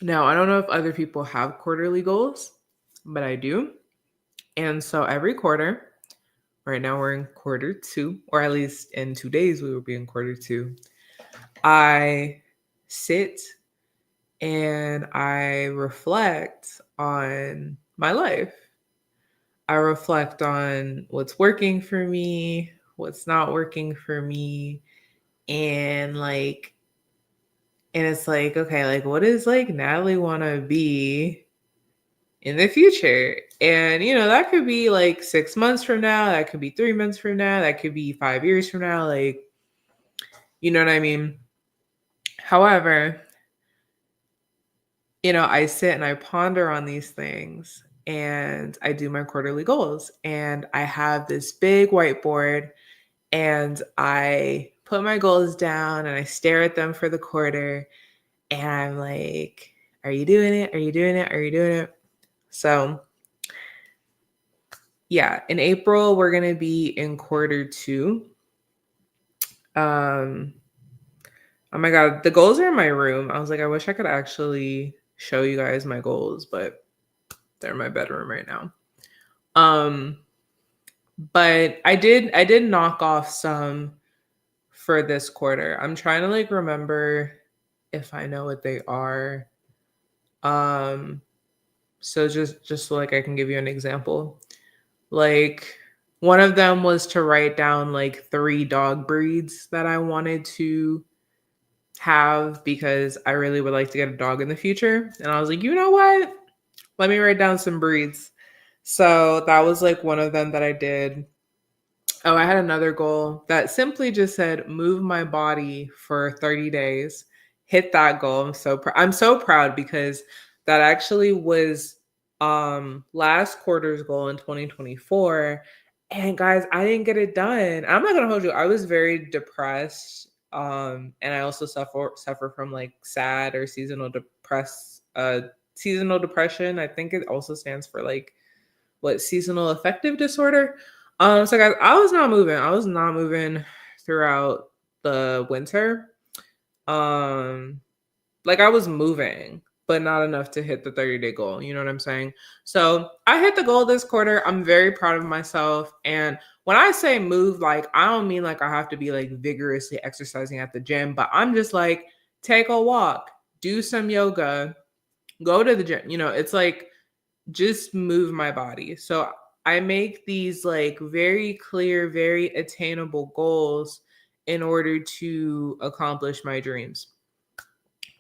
Now, I don't know if other people have quarterly goals, but I do. And so every quarter, right now we're in quarter two, or at least in 2 days we will be in quarter two. I sit and I reflect on my life. I reflect on what's working for me, what's not working for me, and it's like, okay, like what does like Natalie want to be in the future? And that could be like 6 months from now, that could be 3 months from now, that could be 5 years from now, like, you know what I mean? However, I sit and I ponder on these things and I do my quarterly goals. And I have this big whiteboard and I put my goals down and I stare at them for the quarter. And I'm like, are you doing it? Are you doing it? Are you doing it? So, yeah, in April, we're going to be in quarter two. Oh my God, the goals are in my room. I was like, I wish I could actually show you guys my goals, but they're in my bedroom right now. Um, but I did knock off some for this quarter. I'm trying to like remember if I know what they are. Um, so just so like I can give you an example. Like one of them was to write down like 3 dog breeds that I wanted to have because I really would like to get a dog in the future. And I was like, you know what? Let me write down some breeds. So that was like one of them that I did. Oh, I had another goal that simply just said move my body for 30 days. Hit that goal. I'm so proud because that actually was last quarter's goal in 2024. And guys, I didn't get it done. I'm not going to hold you. I was very depressed. And I also suffer from like sad or seasonal depression. I think it also stands for like what seasonal affective disorder. So guys, I was not moving. I was not moving throughout the winter. Um, like I was moving, but not enough to hit the 30-day goal. You know what I'm saying? So I hit the goal this quarter. I'm very proud of myself. And when I say move, like I don't mean like I have to be like vigorously exercising at the gym, but I'm just like take a walk, do some yoga, go to the gym. It's like just move my body. So I make these like very clear, very attainable goals in order to accomplish my dreams.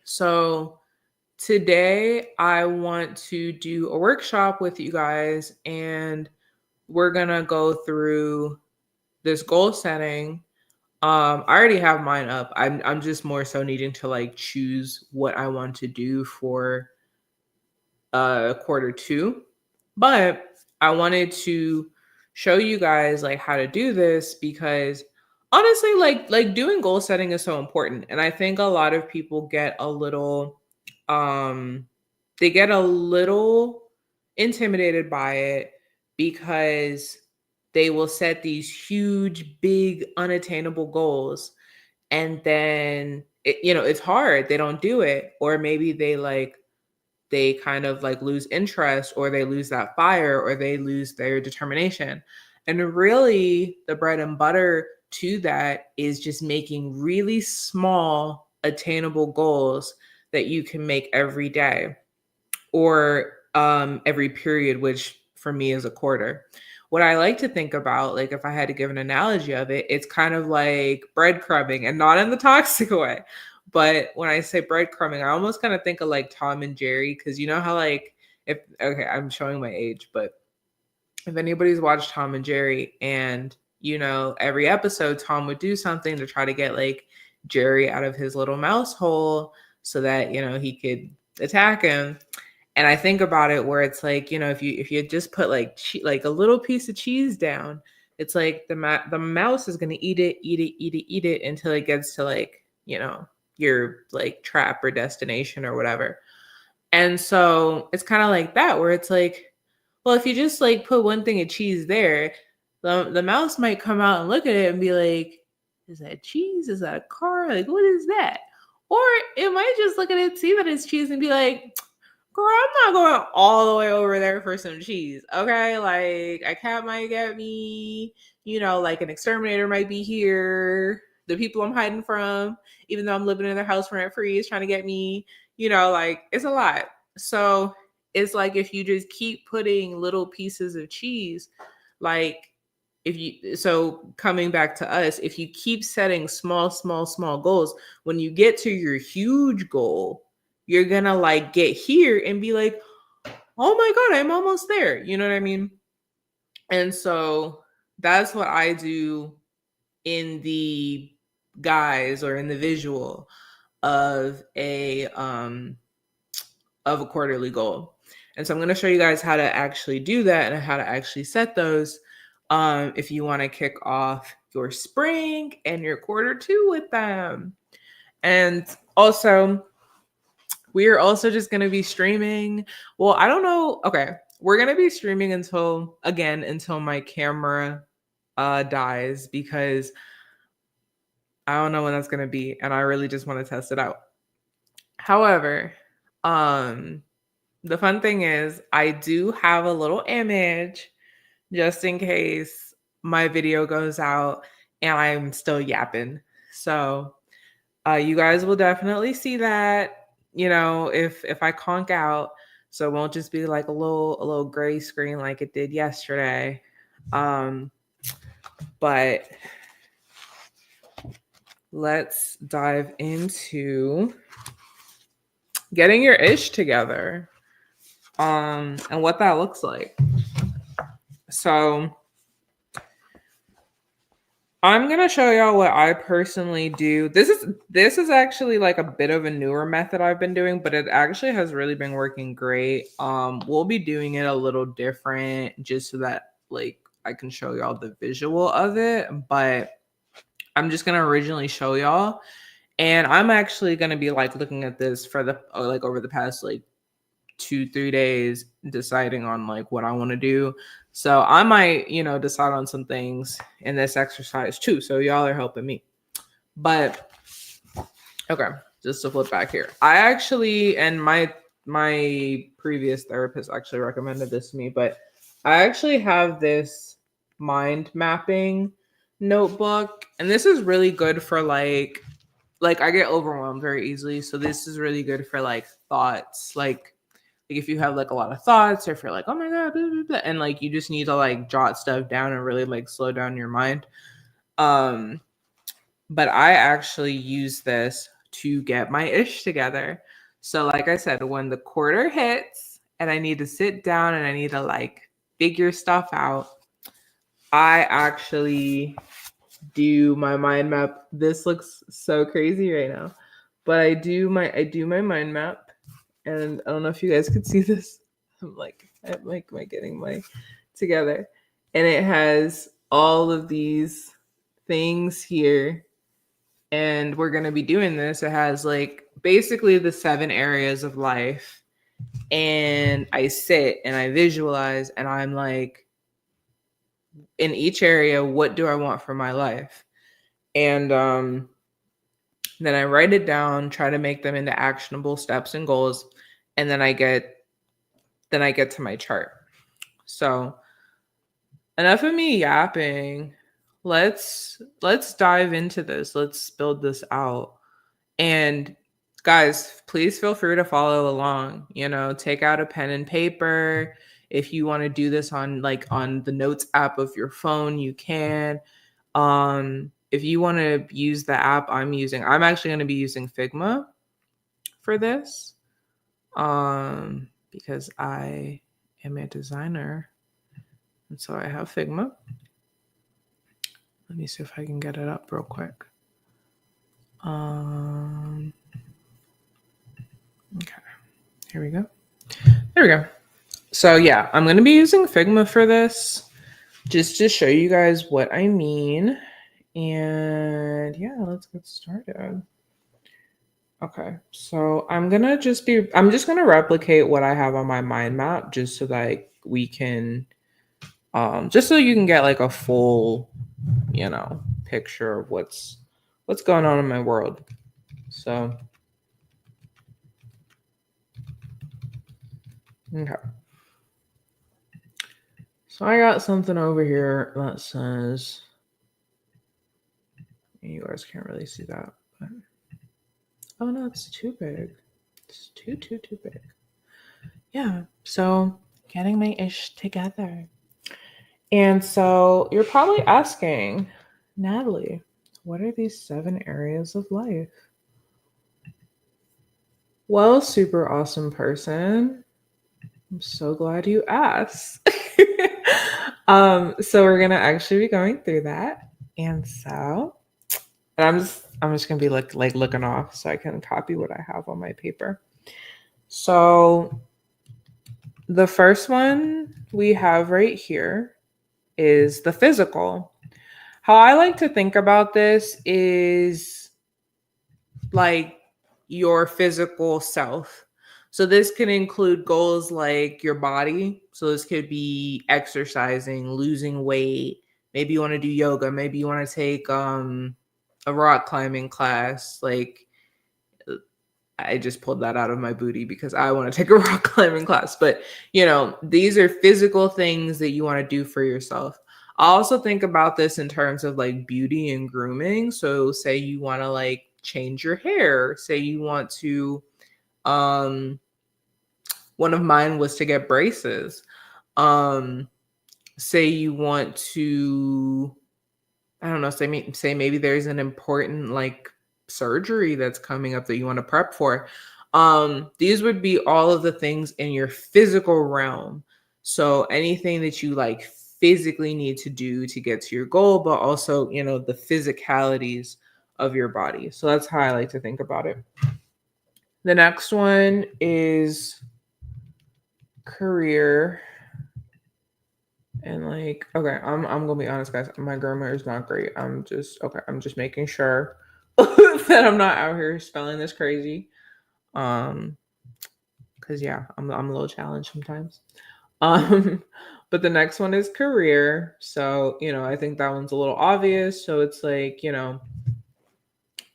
So today I want to do a workshop with you guys and we're going to go through this goal setting. I already have mine up. I'm just more so needing to like choose what I want to do for quarter two. But I wanted to show you guys like how to do this because honestly like doing goal setting is so important and I think a lot of people get a little um they get a little intimidated by it because they will set these huge big unattainable goals and then it's hard, they don't do it, or maybe they kind of like lose interest or they lose that fire or they lose their determination. And really, the bread and butter to that is just making really small, attainable goals that you can make every day or every period, which for me is a quarter. What I like to think about, like if I had to give an analogy of it, it's kind of like breadcrumbing and not in the toxic way. But when I say breadcrumbing, I almost kind of think of like Tom and Jerry, because you know how like if okay, I'm showing my age, but if anybody's watched Tom and Jerry and every episode Tom would do something to try to get like Jerry out of his little mouse hole so that he could attack him. And I think about it where it's like, if you just put like like a little piece of cheese down, it's like the mouse is going to eat it until it gets to like, your like trap or destination or whatever. And so it's kind of like that where it's like, well, if you just like put one thing of cheese there, the mouse might come out and look at it and be like, is that cheese? Is that a car? Like, what is that? Or it might just look at it, see that it's cheese, and be like, girl, I'm not going all the way over there for some cheese. Okay. Like a cat might get me, like an exterminator might be here. The people I'm hiding from, even though I'm living in their house rent free, is trying to get me, like it's a lot. So it's like if you just keep putting little pieces of cheese, like so coming back to us, if you keep setting small goals, when you get to your huge goal, you're gonna like get here and be like, oh my God, I'm almost there. You know what I mean? And so that's what I do in the guise or in the visual of a quarterly goal. And so I'm going to show you guys how to actually do that and how to actually set those if you want to kick off your spring and your quarter two with them. And also, we're also just going to be streaming. Well, I don't know. Okay. We're going to be streaming until my camera dies, because I don't know when that's going to be. And I really just want to test it out. However, the fun thing is I do have a little image just in case my video goes out and I'm still yapping. So you guys will definitely see that, if I conk out. So it won't just be like a little gray screen like it did yesterday. But let's dive into getting your ish together. And what that looks like. So I'm gonna show y'all what I personally do. This is actually like a bit of a newer method I've been doing, but it actually has really been working great. We'll be doing it a little different just so that like I can show y'all the visual of it, but I'm just gonna originally show y'all. And I'm actually gonna be like looking at this for like over the past like 2-3 days, deciding on like what I want to do. So I might, decide on some things in this exercise too. So y'all are helping me. But okay, just to flip back here. I actually, and my previous therapist actually recommended this to me, but I actually have this mind mapping notebook, and this is really good for like I get overwhelmed very easily. So this is really good for like thoughts, like if you have like a lot of thoughts, or if you're like, oh my God, blah, blah, blah, and like you just need to like jot stuff down and really like slow down your mind. But I actually use this to get my ish together. So like I said, when the quarter hits and I need to sit down and I need to like figure stuff out, I actually do my mind map. This looks so crazy right now, but I do my mind map. And I don't know if you guys could see this. I'm like getting my together. And it has all of these things here. And we're going to be doing this. It has like basically the 7 areas of life. And I sit and I visualize and I'm like, in each area, what do I want for my life? And then I write it down, try to make them into actionable steps and goals. And then I get to my chart. So enough of me yapping. Let's dive into this. Let's build this out. And guys, please feel free to follow along. Take out a pen and paper. If you want to do this on the notes app of your phone, you can. If you want to use the app I'm actually going to be using Figma for this. Because I am a designer, and so I have Figma. Let me see if I can get it up real quick. Okay, here we go. There we go. So yeah, I'm going to be using Figma for this, just to show you guys what I mean. And yeah, let's get started. Okay, so I'm just gonna replicate what I have on my mind map, just so that we can, just so you can get like a full, picture of what's going on in my world. So Okay. So I got something over here that says, you guys can't really see that, but oh no, it's too big. It's too big. Yeah. So getting my ish together. And so you're probably asking, Natalie, what are these 7 areas of life? Well, super awesome person. I'm so glad you asked. So we're gonna actually be going through that. And so and I'm just gonna be like looking off so I can copy what I have on my paper. So the first one we have right here is the physical. How I like to think about this is like your physical self. So this can include goals like your body. So this could be exercising, losing weight. Maybe you want to do yoga. Maybe you want to take a rock climbing class. Like I just pulled that out of my booty because I want to take a rock climbing class. But, these are physical things that you want to do for yourself. I also think about this in terms of like beauty and grooming. So, say you want to like change your hair, say you want to, um, one of mine was to get braces. Um, say you want to, I don't know, say maybe there's an important like surgery that's coming up that you want to prep for. These would be all of the things in your physical realm. So anything that you like physically need to do to get to your goal, but also, the physicalities of your body. So that's how I like to think about it. The next one is career. And like, okay, I'm gonna be honest, guys. My grammar is not great. I'm just making sure that I'm not out here spelling this crazy. Um, because yeah, I'm a little challenged sometimes. Um, but the next one is career. So, I think that one's a little obvious. So it's like,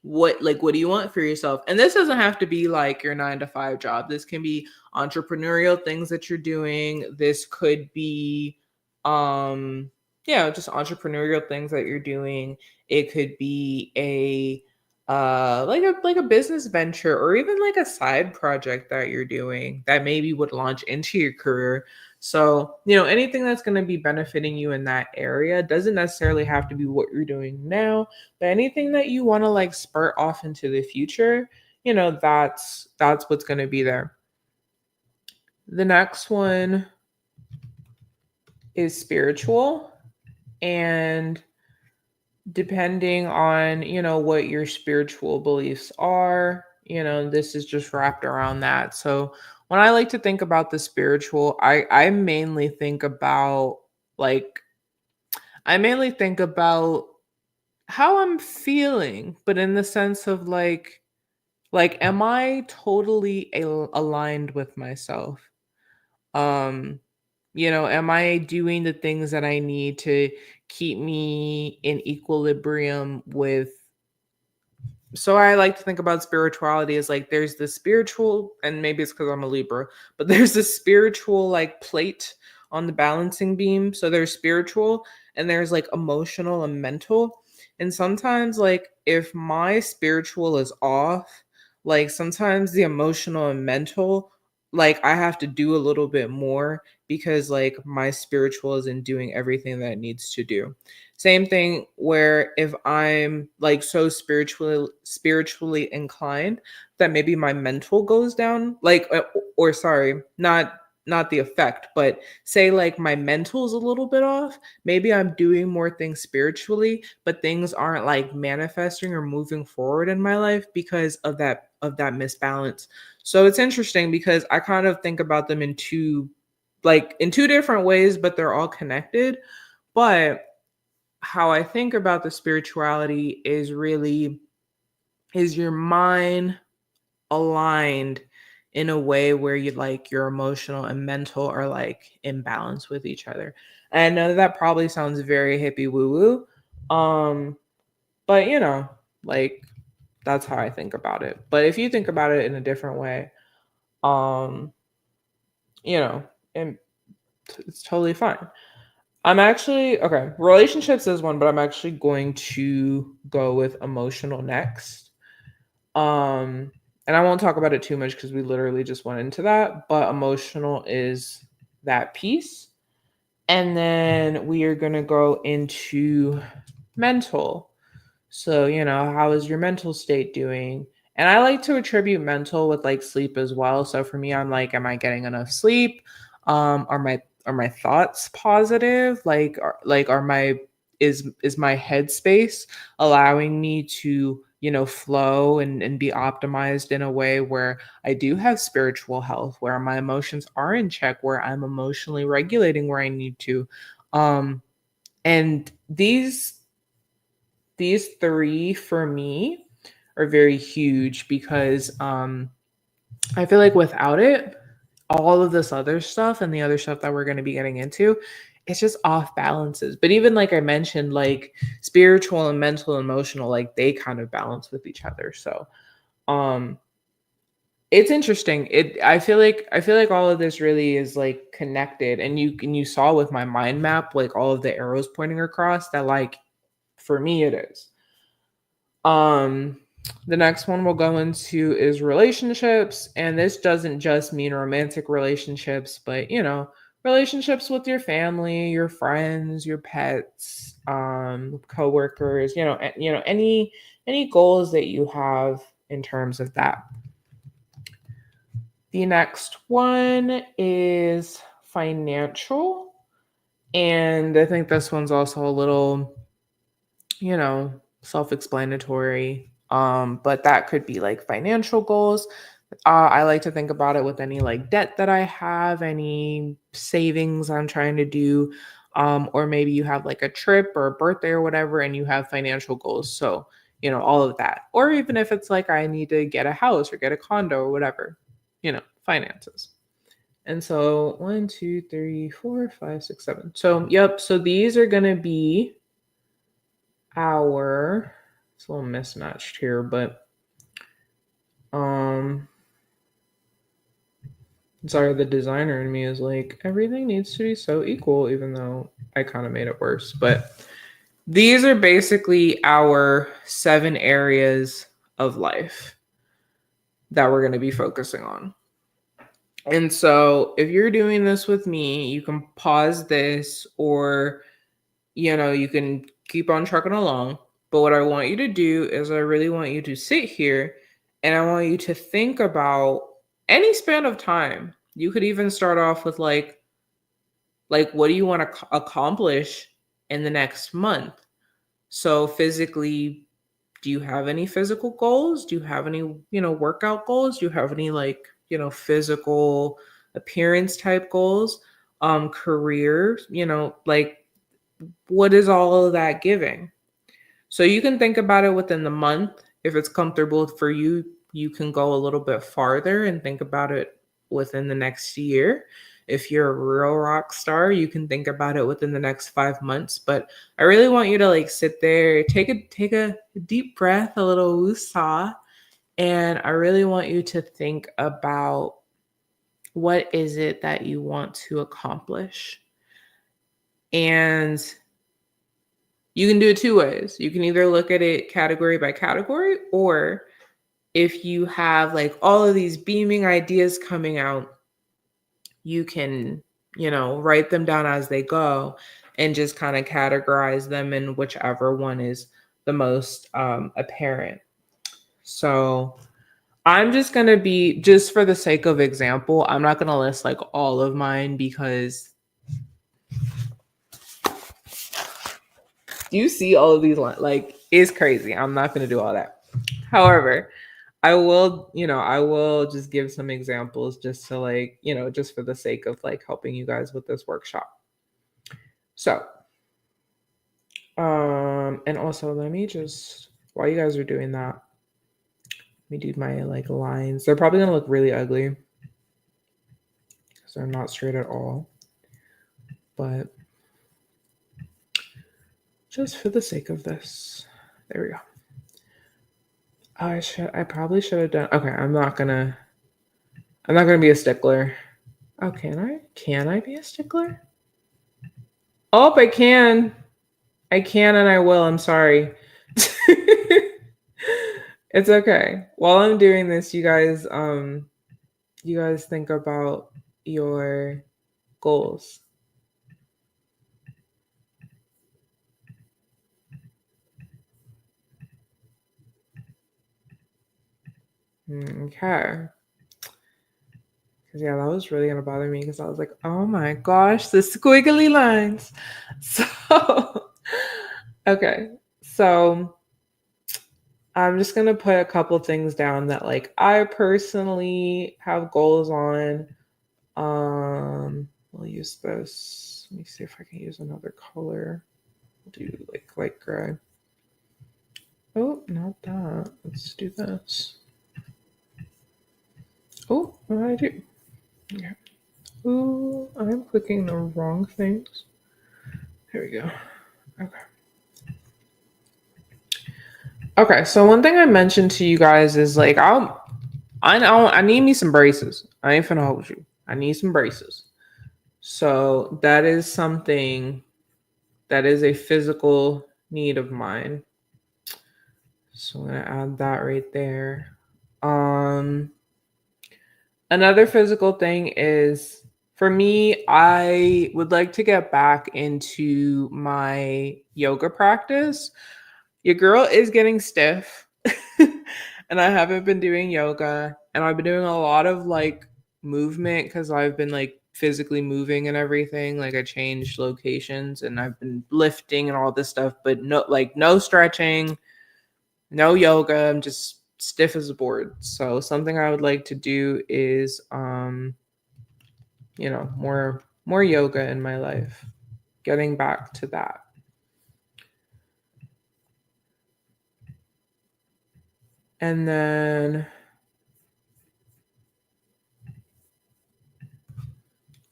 what do you want for yourself? And this doesn't have to be like your 9 to 5 job. This can be entrepreneurial things that you're doing. This could be just entrepreneurial things that you're doing. It could be a like a business venture or even like a side project that you're doing that maybe would launch into your career. So, anything that's going to be benefiting you in that area doesn't necessarily have to be what you're doing now, but anything that you want to like spurt off into the future, that's what's going to be there. The next one is spiritual, and depending on, what your spiritual beliefs are, this is just wrapped around that. So when I like to think about the spiritual, I mainly think about like I mainly think about how I'm feeling, but in the sense of like am I totally aligned with myself? Um, am I doing the things that I need to keep me in equilibrium with, so I like to think about spirituality as like there's the spiritual, and maybe it's because I'm a Libra, but there's this spiritual like plate on the balancing beam. So there's spiritual and there's like emotional and mental. And sometimes, like, if my spiritual is off, like sometimes the emotional and mental, like I have to do a little bit more because like my spiritual isn't doing everything that it needs to do. Same thing where if I'm like so spiritually inclined that maybe my mental goes down, like or sorry, not the effect, but say like my mental's a little bit off, maybe I'm doing more things spiritually, but things aren't like manifesting or moving forward in my life because of that misbalance. So it's interesting because I kind of think about them in two different ways, but they're all connected. But how I think about the spirituality is really, is your mind aligned in a way where you like your emotional and mental are like in balance with each other. And I know that probably sounds very hippie woo woo. But like that's how I think about it. But if you think about it in a different way, um you know, and it's totally fine. I'm actually okay. Relationships is one, but I'm actually going to go with emotional next. Um, and I won't talk about it too much because we literally just went into that. But emotional is that piece, and then we are gonna go into mental. So, how is your mental state doing? And I like to attribute mental with like sleep as well. So for me, I'm like, am I getting enough sleep? Are my thoughts positive? Are my is my headspace allowing me to, flow and be optimized in a way where I do have spiritual health, where my emotions are in check, where I'm emotionally regulating where I need to. Um, and these three for me are very huge because I feel like without it, all of this other stuff and the other stuff that we're going to be getting into, it's just off balances. But even like I mentioned, like spiritual and mental and emotional, like they kind of balance with each other. So um it's interesting. I feel like all of this really is like connected. And you saw with my mind map, like all of the arrows pointing across that, like, for me it is. Um, the next one we'll go into is relationships, and this doesn't just mean romantic relationships, but relationships with your family, your friends, your pets, coworkers, any goals that you have in terms of that. The next one is financial, and I think this one's also a little self-explanatory. But that could be like financial goals. I like to think about it with any like debt that I have, any savings I'm trying to do, or maybe you have like a trip or a birthday or whatever, and you have financial goals. So, all of that. Or even if it's like I need to get a house or get a condo or whatever, finances. And so 1, 2, 3, 4, 5, 6, 7. So, yep. So these are going to be our, it's a little mismatched here, but um sorry, the designer in me is like, everything needs to be so equal, even though I kind of made it worse. But these are basically our 7 areas of life that we're going to be focusing on. And so if you're doing this with me, you can pause this, or you can keep on trucking along. But what I want you to do is I really want you to sit here and I want you to think about any span of time. You could even start off with like what do you want to accomplish in the next month? So physically, do you have any physical goals? Do you have any, workout goals? Do you have any like, physical appearance type goals? Career, like what is all of that giving? So you can think about it within the month. If it's comfortable for you, you can go a little bit farther and think about it within the next year. If you're a real rock star, you can think about it within the next 5 months. But I really want you to like sit there, take a deep breath, a little woosah, and I really want you to think about what is it that you want to accomplish. And you can do it 2 ways. You can either look at it category by category, or if you have like all of these beaming ideas coming out, you can, write them down as they go and just kind of categorize them in whichever one is the most apparent. So I'm just going to be, just for the sake of example, I'm not going to list like all of mine because you see all of these like it's crazy. I'm not going to do all that. However, I will just give some examples just to like, just for the sake of like helping you guys with this workshop. So, and also let me just, while you guys are doing that, let me do my like lines. They're probably gonna look really ugly because they're not straight at all. But just for the sake of this, there we go. I probably should have done. Okay, I'm not gonna be a stickler. Oh, can I? Can I be a stickler? Oh, I can. I can and I will. I'm sorry. It's okay. While I'm doing this, you guys think about your goals. Okay. Because, yeah, that was really going to bother me because I was like, oh my gosh, the squiggly lines. So, okay. So, I'm just going to put a couple things down that, like, I personally have goals on. We'll use this. Let me see if I can use another color. We'll do like light gray. Oh, not that. Let's do this. Oh, what did I do? Okay. Ooh, I'm clicking the wrong things. Here we go. Okay. Okay, so one thing I mentioned to you guys is like I need me some braces. I ain't finna hold you. I need some braces. So that is something that is a physical need of mine. So I'm gonna add that right there. Um Another physical thing is for me, I would like to get back into my yoga practice. Your girl is getting stiff, and I haven't been doing yoga, and I've been doing a lot of like movement because I've been like physically moving and everything. Like I changed locations and I've been lifting and all this stuff, but no stretching, no yoga. I'm just stiff as a board. So something I would like to do is more yoga in my life. Getting back to that. And then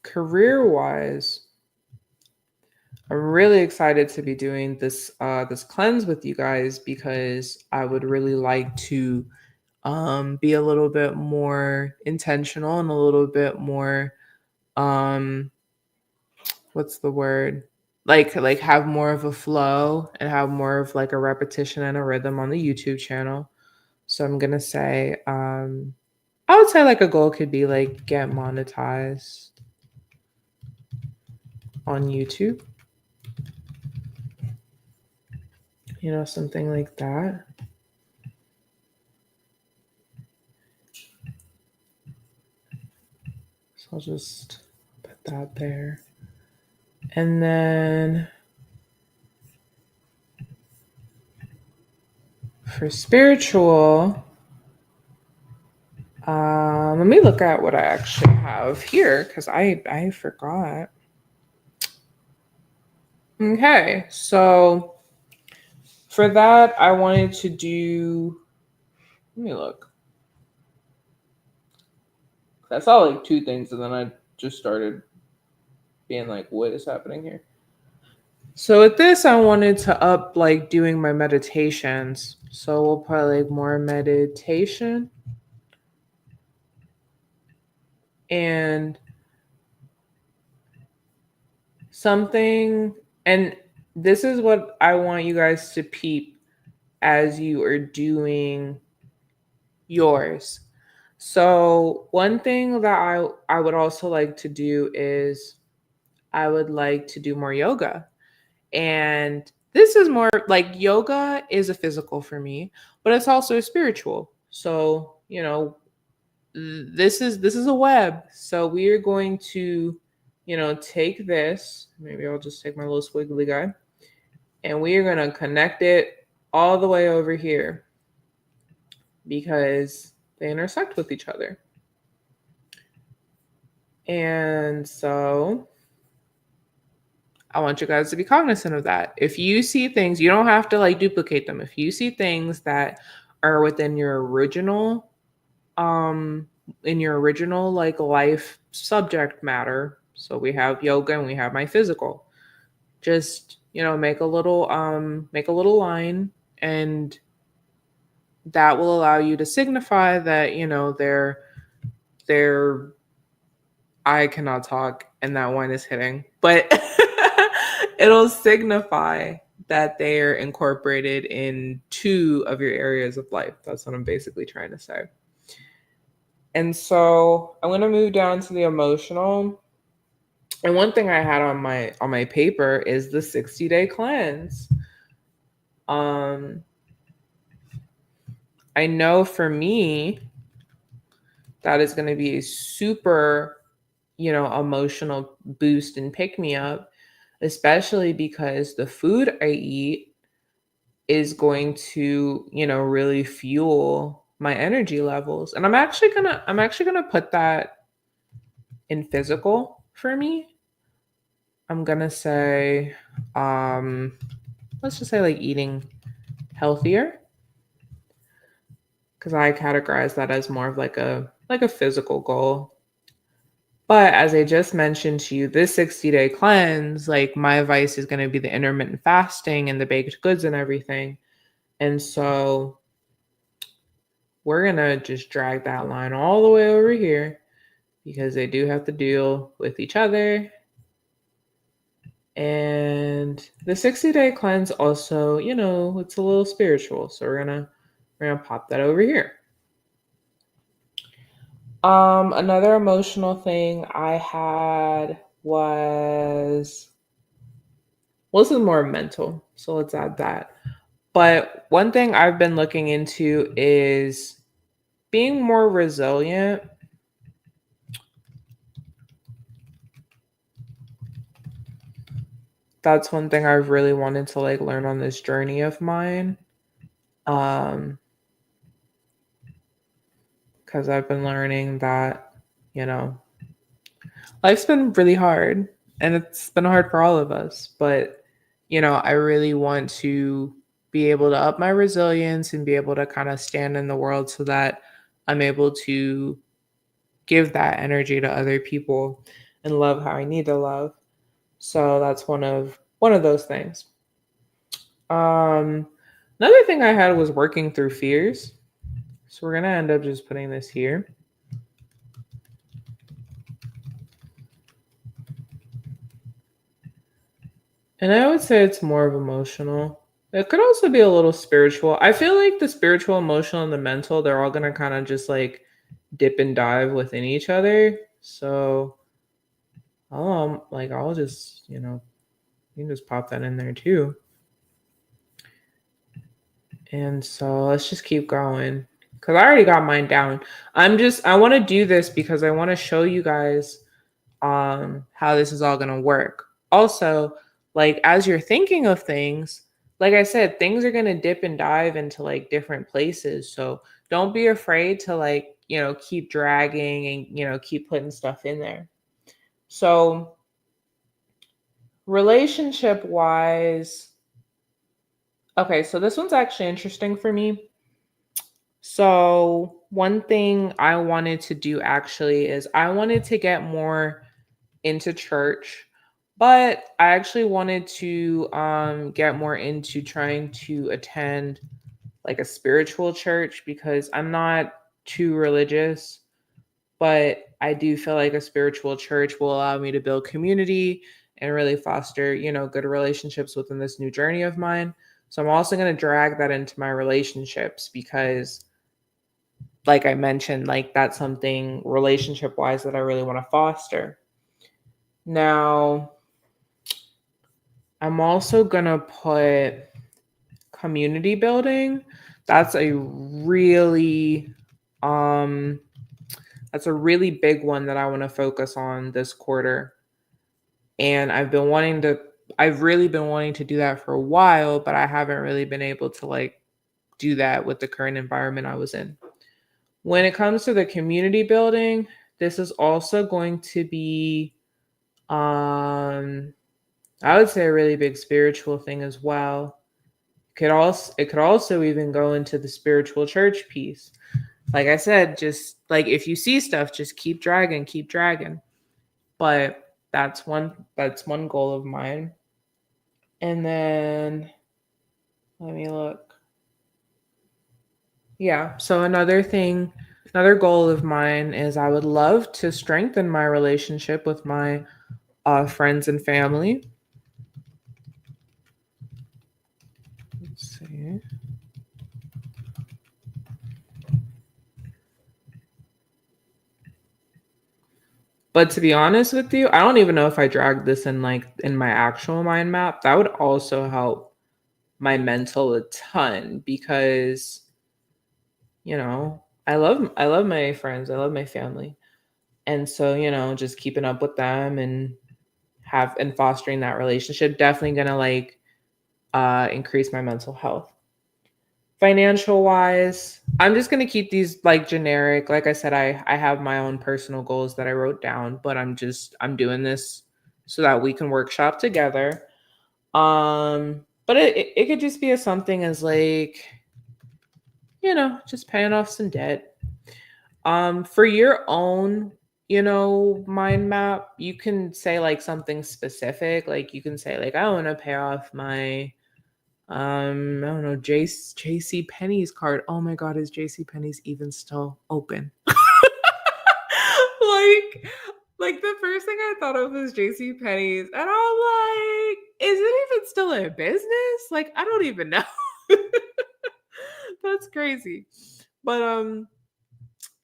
career-wise, I'm really excited to be doing this cleanse with you guys because I would really like to be a little bit more intentional and a little bit more um what's the word, like have more of a flow and have more of like a repetition and a rhythm on the YouTube channel. So I'm gonna say I would say like a goal could be like get monetized on YouTube, something like that. So I'll just put that there. And then for spiritual, let me look at what I actually have here because I forgot. Okay, so for that, I wanted to do. Let me look. I saw like two things, and then I just started being like, "What is happening here?" So with this, I wanted to up like doing my meditations. So we'll put like more meditation and something. And this is what I want you guys to peep as you are doing yours. So one thing that I would also like to do is I would like to do more yoga. And this is more like yoga is a physical for me, but it's also spiritual. So, this is a web. So we are going to, take this, maybe I'll just take my little squiggly guy, and we are going to connect it all the way over here because they intersect with each other. And so I want you guys to be cognizant of that. If you see things, you don't have to like duplicate them. If you see things that are within your original, um, in your original like life subject matter, so we have yoga and we have my physical. Just make a little line, and that will allow you to signify that they're I cannot talk and that wine is hitting, but it'll signify that they're incorporated in two of your areas of life. That's what I'm basically trying to say. And so I'm going to move down to the emotional. And one thing I had on my paper is the 60-day cleanse. Um I know for me that is going to be a super, emotional boost and pick me up, especially because the food I eat is going to, really fuel my energy levels. And I'm actually going to put that in physical for me. I'm going to say let's just say like eating healthier, cuz I categorize that as more of like a physical goal. But as I just mentioned to you, this 60-day cleanse, like my advice is going to be the intermittent fasting and the baked goods and everything. And so we're going to just drag that line all the way over here because they do have to deal with each other. And the 60-day cleanse also, it's a little spiritual. So we're going to pop that over here. Another emotional thing I had was, well, this is more mental, so let's add that. But one thing I've been looking into is being more resilient. That's one thing I've really wanted to like learn on this journey of mine. Because I've been learning that, you know, life's been really hard and it's been hard for all of us. But, I really want to be able to up my resilience and be able to kind of stand in the world so that I'm able to give that energy to other people and love how I need to love. So that's one of those things. Another thing I had was working through fears. So we're gonna end up just putting this here. And I would say it's more of emotional. It could also be a little spiritual. I feel like the spiritual, emotional, and the mental, they're all gonna kind of just like dip and dive within each other. So I'll just, you can just pop that in there too. And so let's just keep going because I already got mine down. I want to do this because I want to show you guys how this is all going to work. Also, like as you're thinking of things, like I said, things are going to dip and dive into like different places. So don't be afraid to like, keep dragging and, keep putting stuff in there. So, relationship wise, okay, so this one's actually interesting for me. So, one thing I wanted to do actually is I wanted to get more into church, but I actually wanted to get more into trying to attend like a spiritual church because I'm not too religious, but I do feel like a spiritual church will allow me to build community and really foster, good relationships within this new journey of mine. So I'm also going to drag that into my relationships because like I mentioned, like that's something relationship wise that I really want to foster. Now, I'm also going to put community building. That's a really um that's a really big one that I want to focus on this quarter. And I've really been wanting to do that for a while, but I haven't really been able to like do that with the current environment I was in. When it comes to the community building, this is also going to be I would say a really big spiritual thing as well. It could also even go into the spiritual church piece. Like I said, just like if you see stuff, just keep dragging, keep dragging. But that's one goal of mine. And then let me look. Yeah, so another thing Another goal of mine is I would love to strengthen my relationship with my friends and family. Let's see. But to be honest with you, I don't even know if I dragged this in like in my actual mind map. That would also help my mental a ton because, I love my friends, I love my family. And so, just keeping up with them and fostering that relationship definitely gonna like increase my mental health. Financial wise, I'm just going to keep these like generic. Like I said, I have my own personal goals that I wrote down, but I'm doing this so that we can workshop together. But it could just be as something as like, just paying off some debt. For your own, mind map, you can say like something specific. Like you can say like I want to pay off my I don't know, JC Penney's card. Oh my god, is JC Penney's even still open? like like the first thing I thought of was JC Penney's, and I'm like, is it even still in business? Like I don't even know. That's crazy. But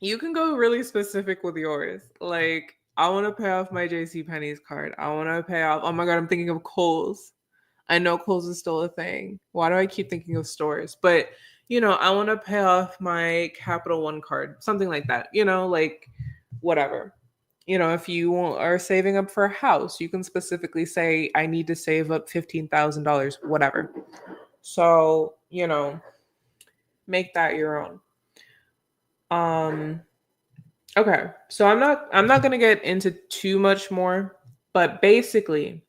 you can go really specific with yours. Like I want to pay off my JC Penney's card. I want to pay off. Oh my god, I'm thinking of Kohl's. I know Kohl's is still a thing. Why do I keep thinking of stores? But I want to pay off my Capital One card, something like that. Like whatever. If you are saving up for a house, you can specifically say, I need to save up $15,000, whatever. So, make that your own. Okay. So I'm not gonna get into too much more, but basically,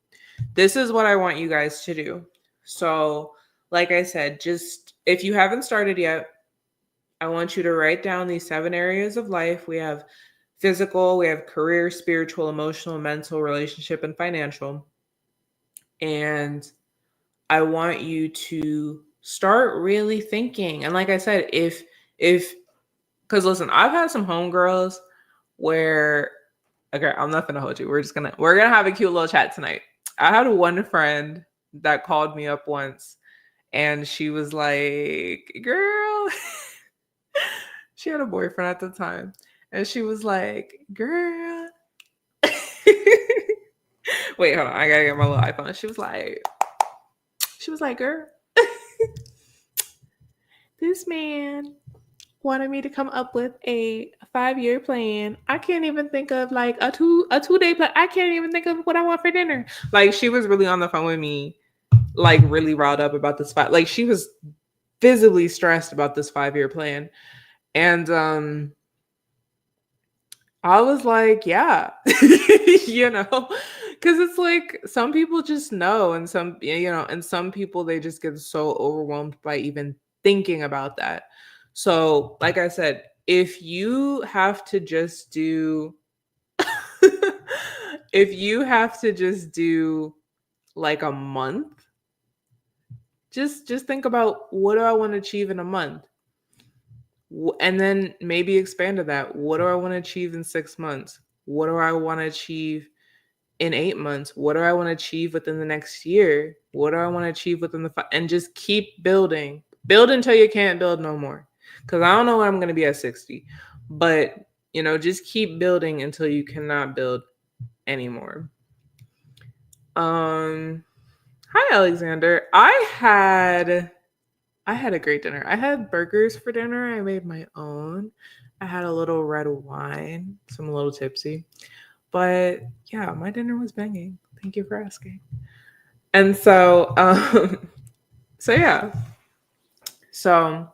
this is what I want you guys to do. So, like I said, just if you haven't started yet, I want you to write down these 7 areas of life. We have physical, we have career, spiritual, emotional, mental, relationship, and financial. And I want you to start really thinking. And like I said, if because listen, I've had some homegirls where okay, I'm not gonna hold you. We're gonna have a cute little chat tonight. I had one friend that called me up once and she was like, girl, she had a boyfriend at the time. And she was like, girl. Wait, hold on. I gotta get my little iPhone. She was like, girl, this man wanted me to come up with a 5-year plan. I can't even think of like a 2-day plan. I can't even think of what I want for dinner. Like she was really on the phone with me, like really riled up about this fight. Like she was visibly stressed about this 5-year plan. And I was like, yeah, because it's like some people just know, and some people they just get so overwhelmed by even thinking about that. So, like I said, if you have to just do, if you have to just do like a month, just think about what do I want to achieve in a month, and then maybe expand to that. What do I want to achieve in 6 months? What do I want to achieve in 8 months? What do I want to achieve within the next year? What do I want to achieve within and just keep building. Build until you can't build no more. Because I don't know when I'm going to be at 60, but just keep building until you cannot build anymore. Hi Alexander. I had a great dinner. I had burgers for dinner. I made my own. I had a little red wine, so I'm a little tipsy. But yeah, my dinner was banging. Thank you for asking. And so, so yeah. So,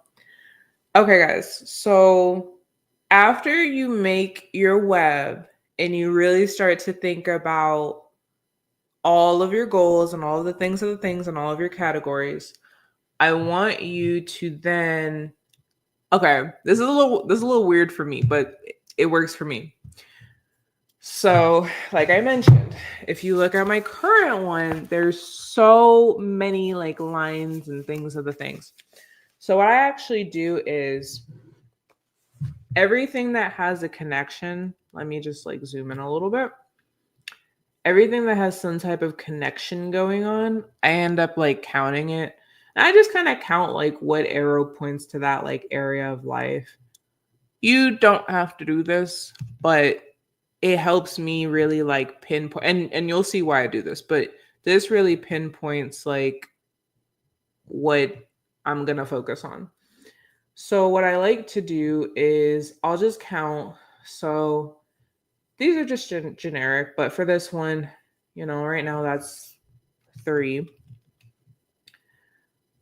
okay, guys. So after you make your web and you really start to think about all of your goals and all of the things and all of your categories, I want you to then okay, this is a little weird for me, but it works for me. So, like I mentioned, if you look at my current one, there's so many like lines and things of the things. So what I actually do is everything that has a connection, let me just like zoom in a little bit. Everything that has some type of connection going on, I end up like counting it. And I just kind of count like what arrow points to that like area of life. You don't have to do this, but it helps me really like pinpoint, and you'll see why I do this, but this really pinpoints like what I'm going to focus on. So what I like to do is I'll just count. So these are just generic, but for this one, right now that's 3.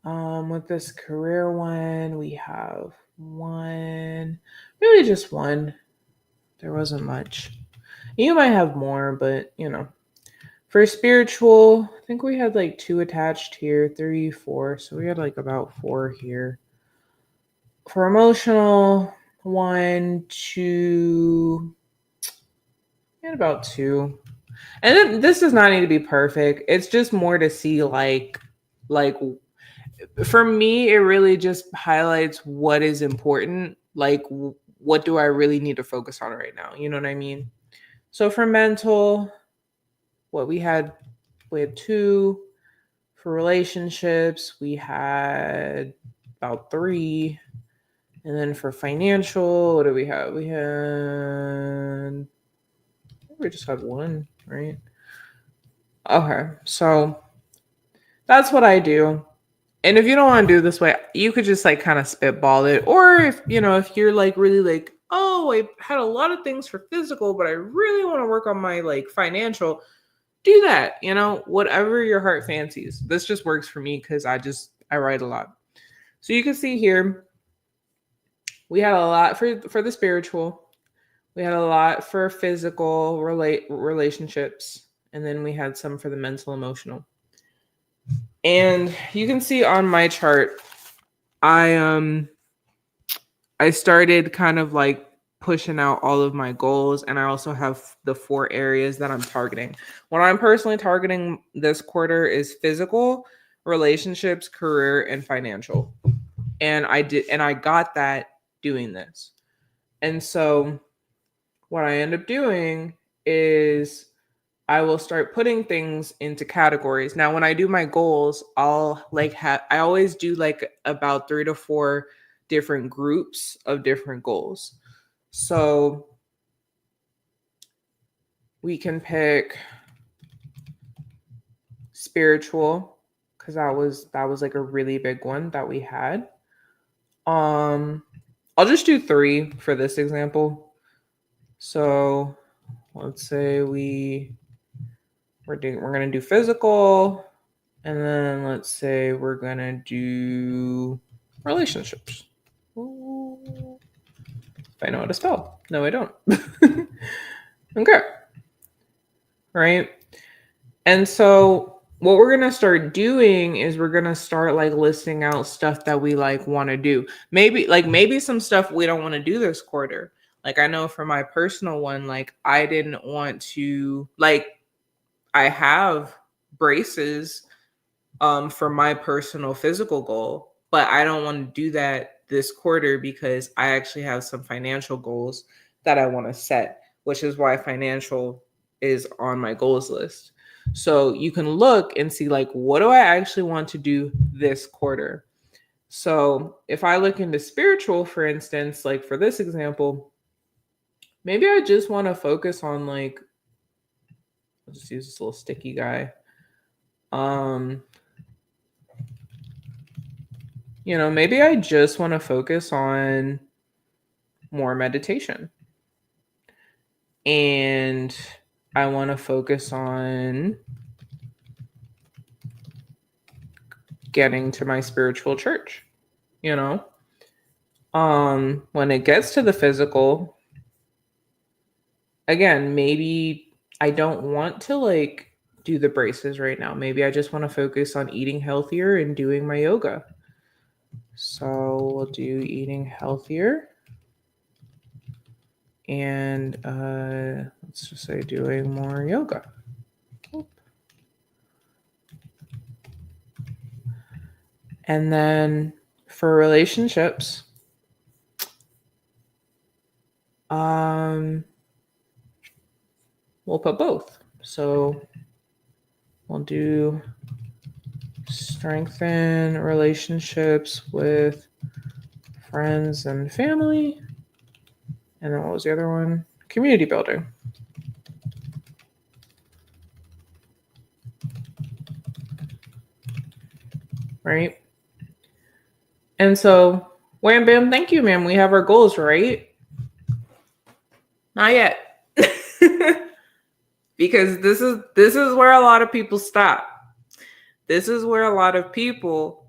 With this career one, we have 1, really just 1. There wasn't much. You might have more, but for spiritual, I think we had like 2 attached here, 3, 4. So we had like about 4 here. For emotional, 1, 2, and about 2. And then this does not need to be perfect. It's just more to see like for me, it really just highlights what is important. Like what do I really need to focus on right now? You know what I mean? So for mental, what we had 2. For relationships, we had about 3. And then for financial, what do we have? We just had 1, right? Okay, so that's what I do. And if you don't want to do it this way, you could just like kind of spitball it. Or if you're like really like, oh, I had a lot of things for physical, but I really want to work on my like financial, do that, whatever your heart fancies. This just works for me because I write a lot. So you can see here, we had a lot for the spiritual. We had a lot for physical relationships. And then we had some for the mental, emotional. And you can see on my chart, I started kind of like pushing out all of my goals, and I also have the 4 areas that I'm targeting. What I'm personally targeting this quarter is physical, relationships, career, and financial. And I got that doing this. And so what I end up doing is I will start putting things into categories. Now, when I do my goals, I always do like about 3 to 4 different groups of different goals. So we can pick spiritual, because that was like a really big one that we had. I'll just do 3 for this example. So let's say we're gonna do physical, and then let's say we're gonna do relationships. Ooh. If I know how to spell. No, I don't. Okay. Right. And so what we're gonna start doing is we're gonna start like listing out stuff that we like want to do. Maybe some stuff we don't want to do this quarter. Like I know for my personal one, like I didn't want to I have braces for my personal physical goal, but I don't want to do that this quarter because I actually have some financial goals that I want to set, which is why financial is on my goals list. So you can look and see like, what do I actually want to do this quarter? So if I look into spiritual, for instance, like for this example, maybe I just want to focus on like, I'll just use this little sticky guy. Maybe I just want to focus on more meditation. And I want to focus on getting to my spiritual church, when it gets to the physical, again, maybe I don't want to like do the braces right now. Maybe I just want to focus on eating healthier and doing my yoga. So we'll do eating healthier. And let's just say doing more yoga. And then for relationships, Um, we'll put both. So we'll do strengthen relationships with friends and family. And then what was the other one? Community building. Right? And so, wham bam, thank you, ma'am. We have our goals, right? Not yet. Because this is where a lot of people stop. This is where a lot of people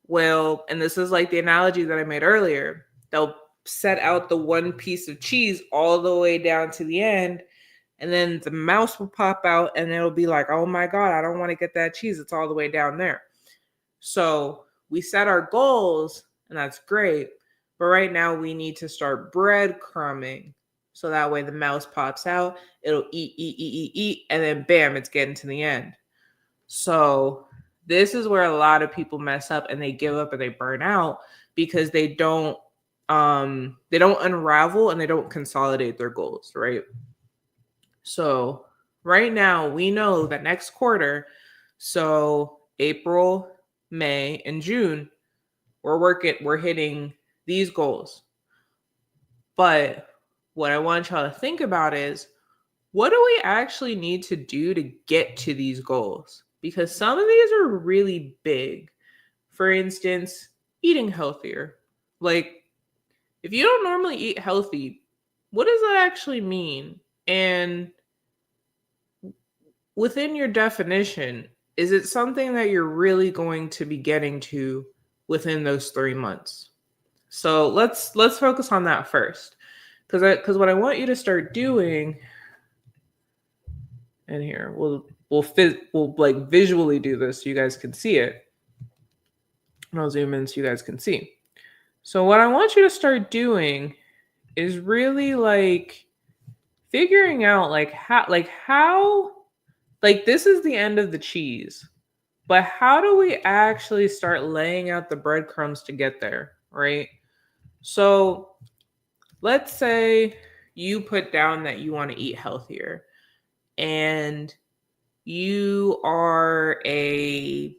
will, and this is like the analogy that I made earlier, they'll set out the one piece of cheese all the way down to the end, and then the mouse will pop out and it'll be like, oh my God, I don't want to get that cheese. It's all the way down there. So we set our goals, and that's great. But right now we need to start breadcrumbing. So that way the mouse pops out, it'll eat, and then bam, it's getting to the end. So this is where a lot of people mess up and they give up and they burn out because they don't unravel and they don't consolidate their goals, right? So right now we know that next quarter, so April, May, and June, we're hitting these goals. But what I want y'all to think about is, what do we actually need to do to get to these goals? Because some of these are really big. For instance, eating healthier. Like, if you don't normally eat healthy, what does that actually mean? And within your definition, is it something that you're really going to be getting to within those 3 months? So let's focus on that first. Because what I want you to start doing, and here we'll like visually do this so you guys can see it. And I'll zoom in so you guys can see. So what I want you to start doing is really like figuring out how this is the end of the cheese, but how do we actually start laying out the breadcrumbs to get there, right? So let's say you put down that you want to eat healthier and you are a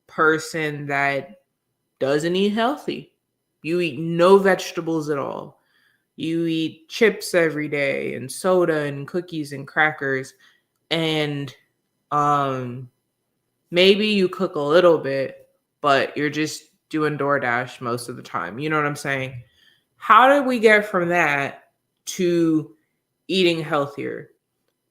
person that doesn't eat healthy. You eat no vegetables at all. You eat chips every day and soda and cookies and crackers, and maybe you cook a little bit, but you're just doing DoorDash most of the time. You know what I'm saying? How did we get from that to eating healthier?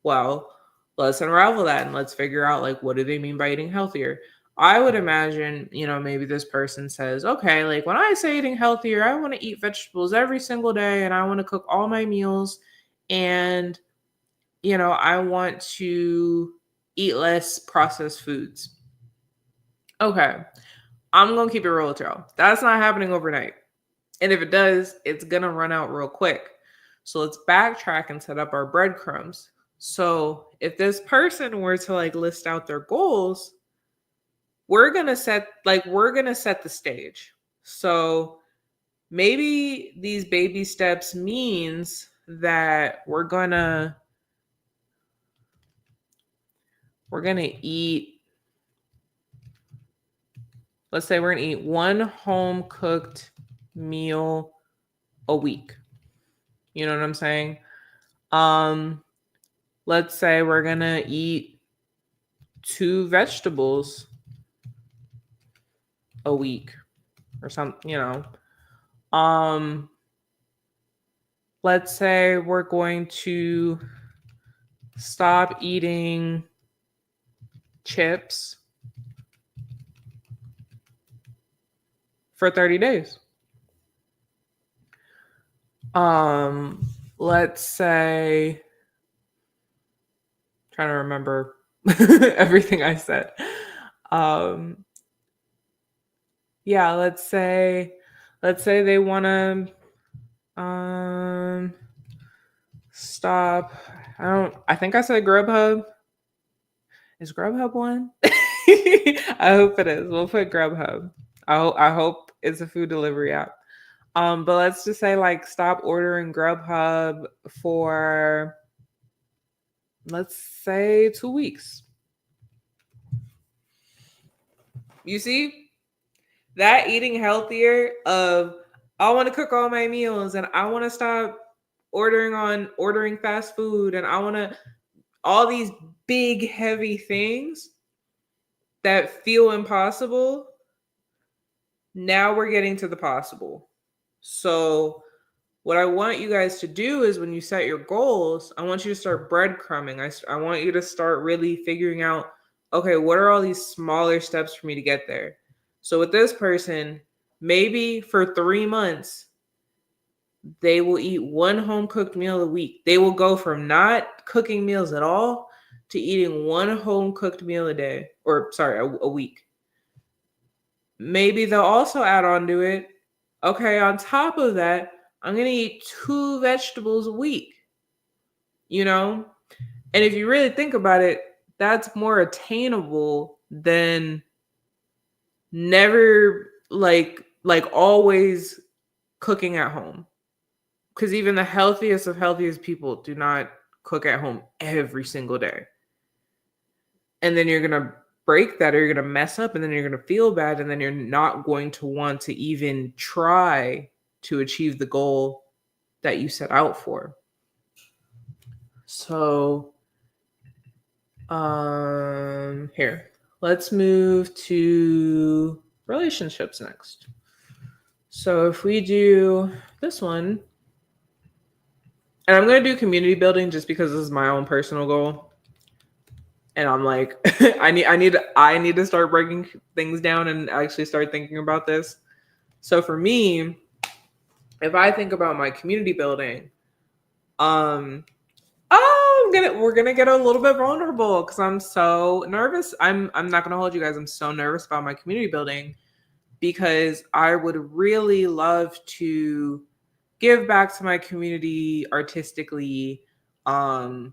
Well, let's unravel that and let's figure out, like, what do they mean by eating healthier? I would imagine, maybe this person says, okay, like when I say eating healthier, I want to eat vegetables every single day and I want to cook all my meals and, I want to eat less processed foods. Okay, I'm going to keep it real with y'all. That's not happening overnight. And if it does, it's going to run out real quick. So let's backtrack and set up our breadcrumbs. So if this person were to like list out their goals, we're going to set the stage. So maybe these baby steps means that we're going to eat, let's say we're going to eat one home cooked meal a week. You know what I'm saying? Let's say we're going to eat 2 vegetables a week or something, let's say we're going to stop eating chips for 30 days. Let's say, trying to remember everything I said. Yeah, let's say they want to stop. I think I said Grubhub. Is Grubhub one? I hope it is. We'll put Grubhub. I hope it's a food delivery app. But let's just say like stop ordering Grubhub for, let's say, 2 weeks. You see that eating healthier of, I want to cook all my meals and I want to stop ordering fast food and I want to, all these big heavy things that feel impossible. Now we're getting to the possible. So what I want you guys to do is when you set your goals, I want you to start breadcrumbing. I want you to start really figuring out, okay, what are all these smaller steps for me to get there? So with this person, maybe for 3 months, they will eat one home cooked meal a week. They will go from not cooking meals at all to eating one home cooked meal a day, or sorry, a week. Maybe they'll also add on to it, okay, on top of that, I'm going to eat 2 vegetables a week, you know? And if you really think about it, that's more attainable than never like always cooking at home. Because even the healthiest of healthiest people do not cook at home every single day. And then you're going to break that, or you're going to mess up, and then you're going to feel bad, and then you're not going to want to even try to achieve the goal that you set out for. So here, let's move to relationships next. So if we do this one, and I'm going to do community building just because this is my own personal goal. And I'm like, I need to start breaking things down and actually start thinking about this. So for me, if I think about my community building, we're gonna get a little bit vulnerable because I'm so nervous. I'm not gonna hold you guys. I'm so nervous about my community building because I would really love to give back to my community artistically, help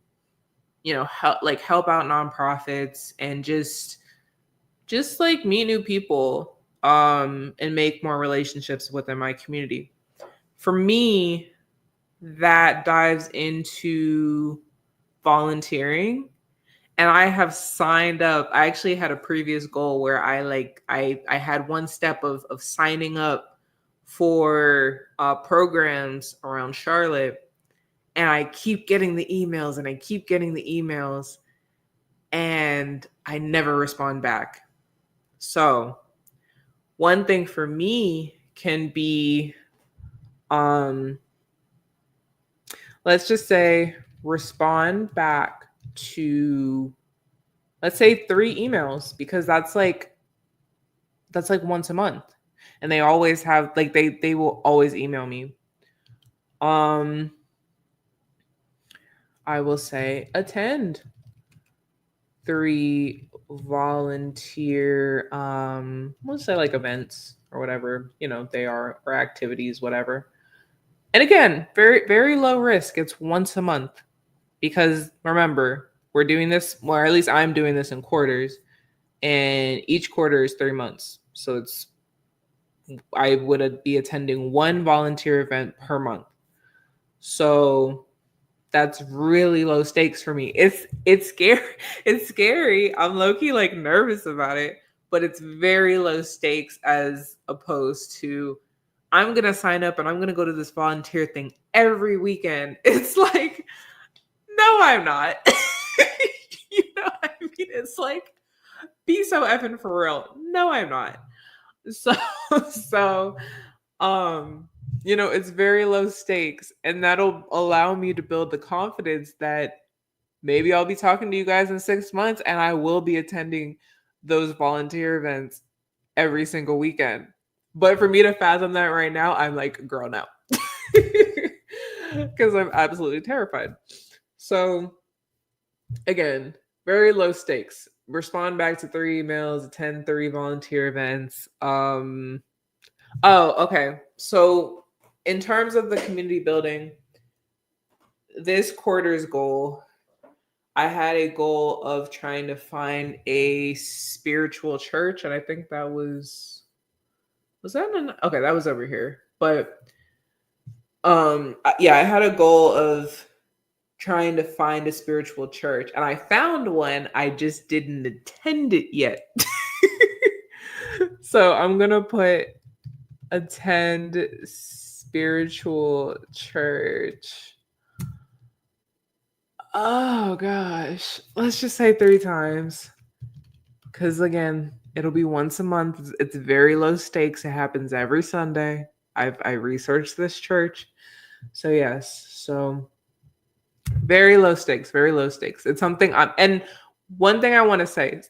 out nonprofits and just like meet new people, and make more relationships within my community. For me, that dives into volunteering, and I have signed up. I actually had a previous goal where I had one step of signing up for programs around Charlotte, and I keep getting the emails and I never respond back. So one thing for me can be, let's just say, respond back to, let's say, 3 emails, because that's like once a month, and they always have like they will always email me. I will say attend 3 volunteer, let's say like events or whatever, they are, or activities, whatever. And again, very, very low risk. It's once a month, because remember, we're doing this, or at least I'm doing this in quarters, and each quarter is 3 months. So I would be attending 1 volunteer event per month. So that's really low stakes for me. It's scary. It's scary. I'm low-key like nervous about it, but it's very low stakes as opposed to, I'm gonna sign up and I'm gonna go to this volunteer thing every weekend. It's like, no, I'm not. You know what I mean? It's like, be so effing for real. No, I'm not. So it's very low stakes, and that'll allow me to build the confidence that maybe I'll be talking to you guys in 6 months and I will be attending those volunteer events every single weekend. But for me to fathom that right now, I'm like, girl, no. Because I'm absolutely terrified. So again, very low stakes. Respond back to 3 emails, attend 3 volunteer events. Okay. So in terms of the community building, this quarter's goal, I had a goal of trying to find a spiritual church, and I think that was that okay, that was over here. But yeah, I had a goal of trying to find a spiritual church, and I found one. I just didn't attend it yet. So I'm gonna put attend spiritual church. Oh gosh, let's just say 3 times. Because again, it'll be once a month. It's very low stakes. It happens every Sunday. I researched this church. So yes. So very low stakes, very low stakes. It's something I'm and one thing I want to say,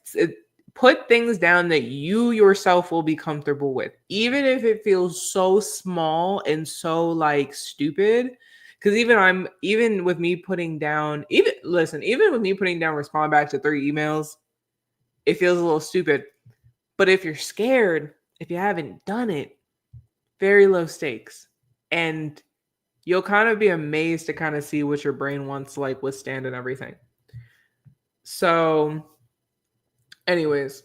put things down that you yourself will be comfortable with, even if it feels so small and so like stupid. Because even with me putting down, even with me putting down respond back to 3 emails, it feels a little stupid. But if you're scared, if you haven't done it, very low stakes. And you'll kind of be amazed to kind of see what your brain wants to like withstand and everything. So, anyways,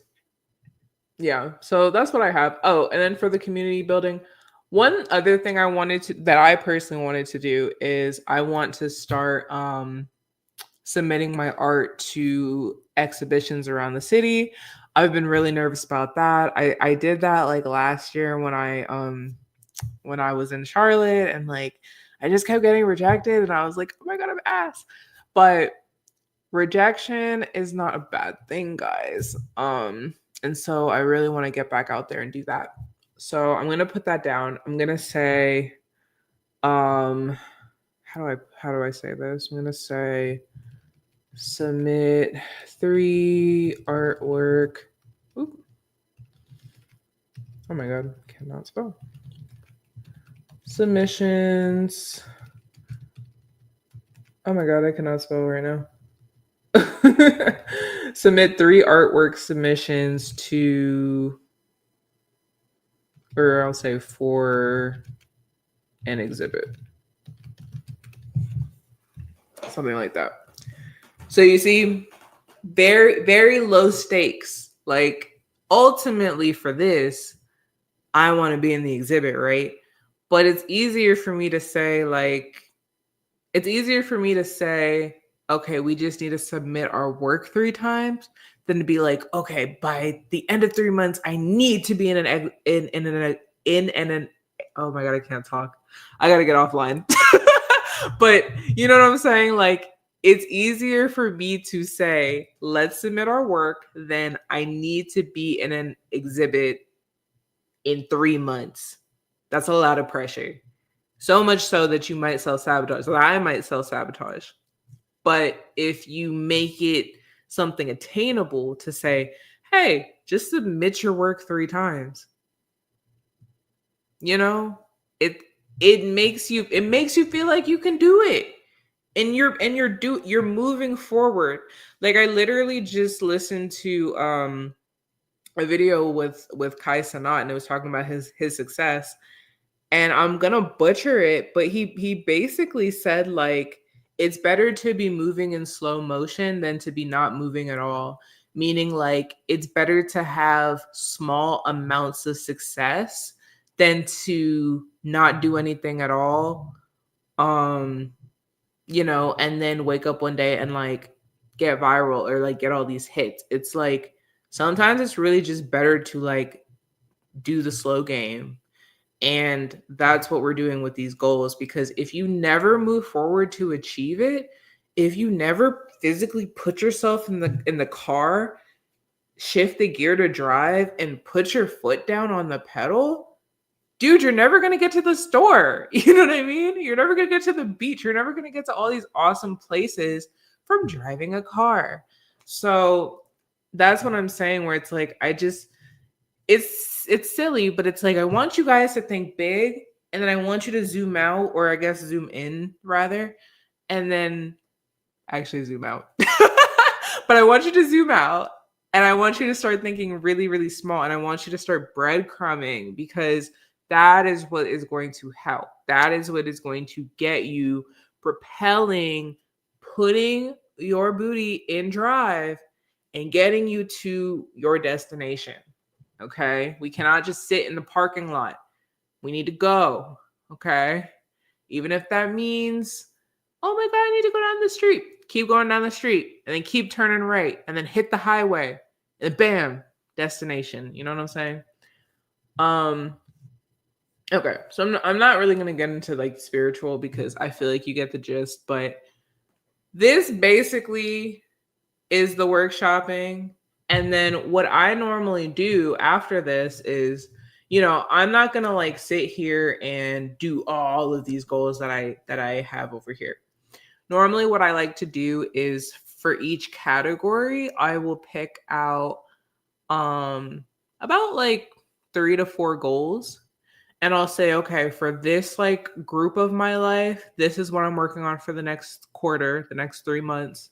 yeah. So that's what I have. Oh, and then for the community building, one other thing that I personally wanted to do is I want to start submitting my art to exhibitions around the city. I've been really nervous about that. I did that like last year when I was in Charlotte, and like I just kept getting rejected, and I was like, oh my god, I'm ass. But rejection is not a bad thing, guys. And so I really want to get back out there and do that. So I'm gonna put that down. I'm gonna say, how do I say this? I'm gonna say submit 3 artwork. Oop. Oh my god, cannot spell. Submissions. Oh my god, I cannot spell right now. Submit 3 artwork submissions to, or I'll say for an exhibit. Something like that. So you see, very, very low stakes. Like ultimately for this, I want to be in the exhibit, right? But it's easier for me to say, okay, we just need to submit our work 3 times, than to be like, okay, by the end of 3 months, I need to be in an oh my god, I can't talk. I gotta get offline. But you know what I'm saying? Like, it's easier for me to say, let's submit our work, than I need to be in an exhibit in 3 months. That's a lot of pressure. So much so that you might self-sabotage. So I might self-sabotage. But if you make it something attainable to say, hey, just submit your work 3 times. You know, it makes you feel like you can do it. And you're moving forward. Like I literally just listened to a video with Kai Cenat, and it was talking about his success. And I'm gonna butcher it, but he basically said like it's better to be moving in slow motion than to be not moving at all. Meaning like it's better to have small amounts of success than to not do anything at all. And then wake up one day and like get viral or like get all these hits. It's like sometimes it's really just better to like do the slow game. And that's what we're doing with these goals, because if you never move forward to achieve it, if you never physically put yourself in the car, shift the gear to drive and put your foot down on the pedal, dude, you're never going to get to the store. You know what I mean? You're never going to get to the beach. You're never going to get to all these awesome places from driving a car. So that's what I'm saying, where it's like, it's silly, but it's like I want you guys to think big, and then I want you to zoom out, or I guess zoom in rather, and then actually zoom out. But I want you to zoom out, and I want you to start thinking really, really small, and I want you to start breadcrumbing, because that is what is going to help. That is what is going to get you propelling, putting your booty in drive, and getting you to your destination. Okay, we cannot just sit in the parking lot. We need to go. Okay. Even if that means, oh my God, I need to go down the street. Keep going down the street and then keep turning right and then hit the highway and bam, destination. You know what I'm saying? Okay. So I'm not really going to get into like spiritual because I feel like you get the gist, but this basically is the workshopping. And then what I normally do after this is, I'm not going to like sit here and do all of these goals that I have over here. Normally what I like to do is for each category, I will pick out about like 3 to 4 goals, and I'll say, okay, for this like group of my life, this is what I'm working on for the next quarter, the next 3 months,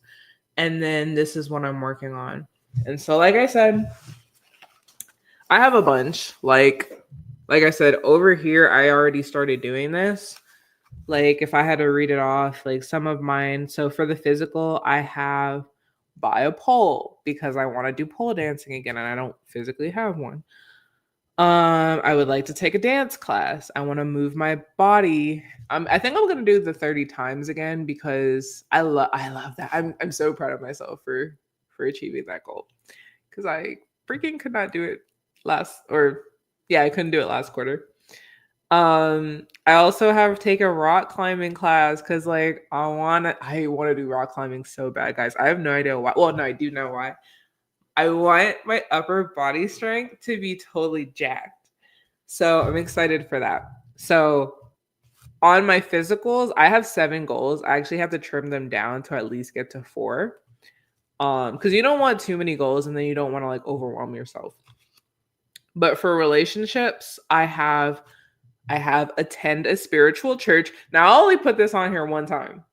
and then this is what I'm working on. And so like I said, I have a bunch. Like I said, over here I already started doing this. Like if I had to read it off, like some of mine. So for the physical, I have buy a pole because I want to do pole dancing again and I don't physically have one. I would like to take a dance class. I want to move my body. I think I'm gonna do the 30 times again because I love that. I'm so proud of myself for achieving that goal. Because I freaking could not do it I couldn't do it last quarter. I also have taken a rock climbing class because like I wanna do rock climbing so bad, guys. I have no idea why. Well, no, I do know why. I want my upper body strength to be totally jacked. So I'm excited for that. So on my physicals, I have 7 goals. I actually have to trim them down to at least get to 4. Because you don't want too many goals and then you don't want to like overwhelm yourself. But for relationships, I have attend a spiritual church. Now I'll only put this on here one time.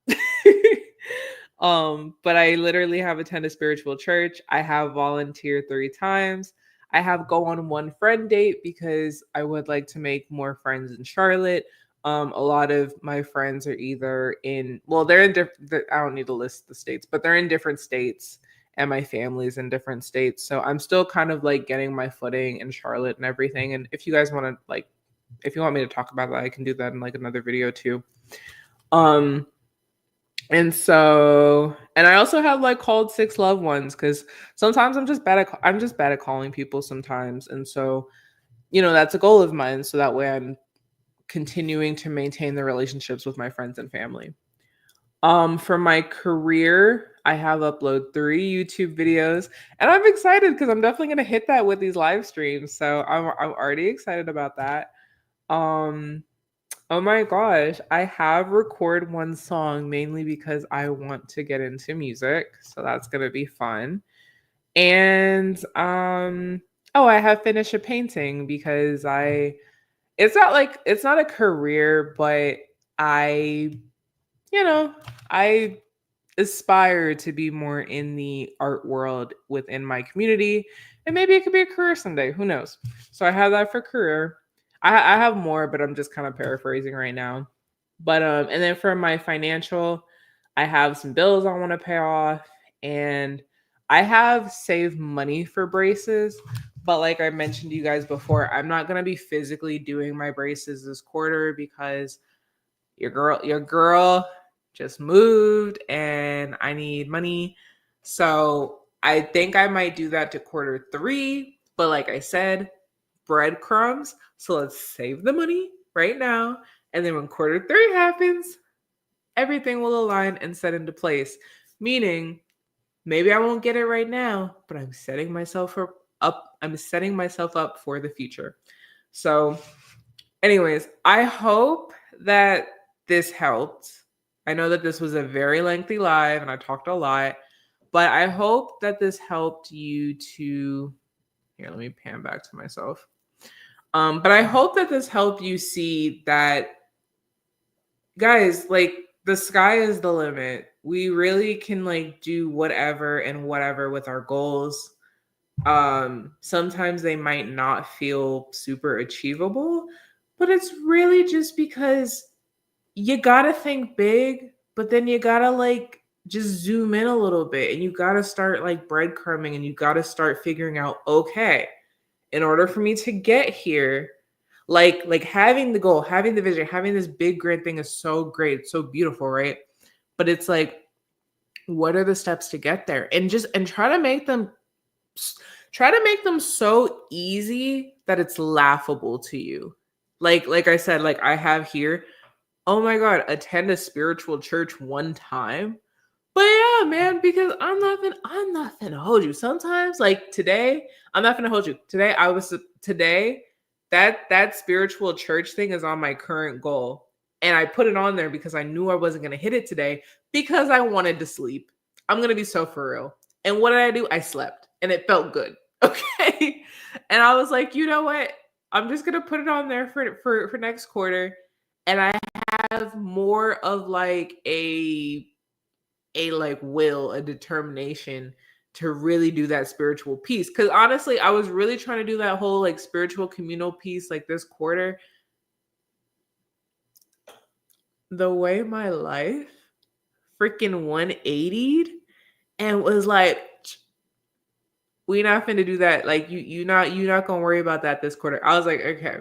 But I literally have attend a spiritual church. I have volunteer 3 times. I have go on one friend date because I would like to make more friends in Charlotte. A lot of my friends are either they're in different, I don't need to list the states, but they're in different states and my family's in different states. So I'm still kind of like getting my footing in Charlotte and everything. And if you guys want to like, if you want me to talk about that, I can do that in like another video too. And I also have like called 6 loved ones because sometimes I'm just bad at calling people sometimes. And so, that's a goal of mine. So that way I'm continuing to maintain the relationships with my friends and family. For my career, I have uploaded 3 YouTube videos and I'm excited because I'm definitely going to hit that with these live streams. So I'm already excited about that. Oh my gosh, I have recorded 1 song mainly because I want to get into music, so that's going to be fun. And I have finished a painting because it's not a career, but I I aspire to be more in the art world within my community, and maybe it could be a career someday, who knows. So I have that for career. I have more, but I'm just kind of paraphrasing right now. But and then for my financial, I have some bills I want to pay off, and I have saved money for braces. But like I mentioned to you guys before, I'm not gonna be physically doing my braces this quarter because your girl just moved and I need money. So I think I might do that to quarter 3. But like I said, breadcrumbs. So let's save the money right now. And then when quarter 3 happens, everything will align and set into place. Meaning, maybe I won't get it right now, but I'm setting myself up. I'm setting myself up for the future. So, anyways, I hope that this helped. I know that this was a very lengthy live and I talked a lot, but I hope that this helped you to. Here, let me pan back to myself. But I hope that this helped you see that, guys, like the sky is the limit. We really can like do whatever and whatever with our goals. Sometimes they might not feel super achievable, but it's really just because you gotta think big, but then you gotta like just zoom in a little bit and you gotta start like breadcrumbing and you gotta start figuring out, okay, in order for me to get here, Like having the goal, having the vision, having this big grand thing is so great. It's so beautiful, right? But it's like, what are the steps to get there? And try to make them so easy that it's laughable to you. Like I said, like I have here, oh my god, attend a spiritual church one time. But yeah, man, because I'm not gonna hold you. Sometimes, like today, I'm not gonna hold you. Today, that spiritual church thing is on my current goal. And I put it on there because I knew I wasn't gonna hit it today because I wanted to sleep. I'm gonna be so for real. And what did I do? I slept and it felt good. Okay. And I was like, you know what? I'm just gonna put it on there for next quarter. And I have more of like a like will, a determination to really do that spiritual piece. Cause honestly, I was really trying to do that whole like spiritual communal piece like this quarter. The way my life freaking 180'd and was like, we not finna do that. Like you not gonna worry about that this quarter. I was like, okay.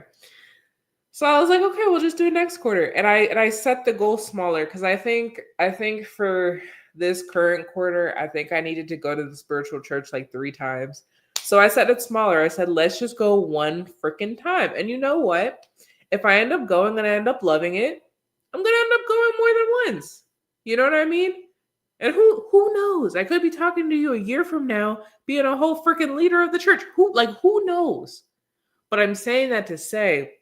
So I was like, okay, we'll just do it next quarter. And I set the goal smaller because I think for this current quarter, I think I needed to go to the spiritual church like 3 times. So I set it smaller. I said, let's just go one freaking time. And you know what? If I end up going and I end up loving it, I'm gonna end up going more than once. You know what I mean? And who knows? I could be talking to you a year from now, being a whole freaking leader of the church. Who knows? But I'm saying that to say